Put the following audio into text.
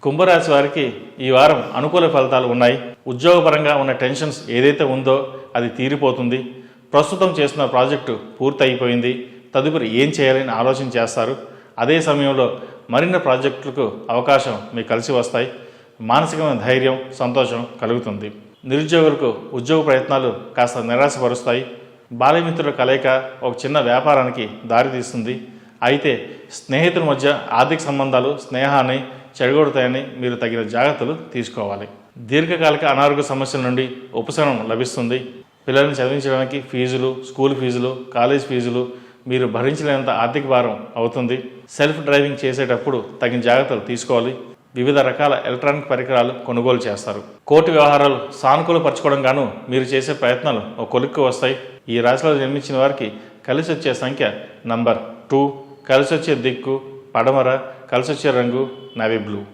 కుంభరాశి వారికి ఈ వారం అనుకూల ఫలితాలు ఉన్నాయి. ఉద్యోగపరంగా ఉన్న టెన్షన్స్ ఏదైతే ఉందో అది తీరిపోతుంది. ప్రస్తుతం చేస్తున్న ప్రాజెక్టు పూర్తి అయిపోయింది. తదుపరి ఏం చేయాలని ఆలోచన చేస్తారు. అదే సమయంలో మరిన్ని ప్రాజెక్టులకు అవకాశం మీకు కలిసి వస్తాయి. మానసికమైన ధైర్యం, సంతోషం కలుగుతుంది. నిరుద్యోగులకు ఉద్యోగ ప్రయత్నాలు కాస్త నిరాశపరుస్తాయి. బాల్యమిత్రుల కలయిక ఒక చిన్న వ్యాపారానికి దారితీస్తుంది. అయితే స్నేహితుల మధ్య ఆర్థిక సంబంధాలు స్నేహాన్ని చెడగొడతాయని మీరు తగిన జాగ్రత్తలు తీసుకోవాలి. దీర్ఘకాలిక అనారోగ్య సమస్యల నుండి ఉపశమనం లభిస్తుంది. పిల్లల్ని చదివించడానికి ఫీజులు, స్కూల్ ఫీజులు, కాలేజ్ ఫీజులు మీరు భరించలేనంత ఆర్థిక భారం అవుతుంది. సెల్ఫ్ డ్రైవింగ్ చేసేటప్పుడు తగిన జాగ్రత్తలు తీసుకోవాలి. వివిధ రకాల ఎలక్ట్రానిక్ పరికరాలు కొనుగోలు చేస్తారు. కోర్టు వ్యవహారాలు సానుకూలపరచుకోవడం గాను మీరు చేసే ప్రయత్నాలు ఒక కొలిక్కు వస్తాయి. ఈ రాశిలో జన్మించిన వారికి కలిసి వచ్చే సంఖ్య నంబర్ 2, కలిసి వచ్చే దిక్కు పడమర, కలిసి వచ్చే రంగు నవీ బ్లూ.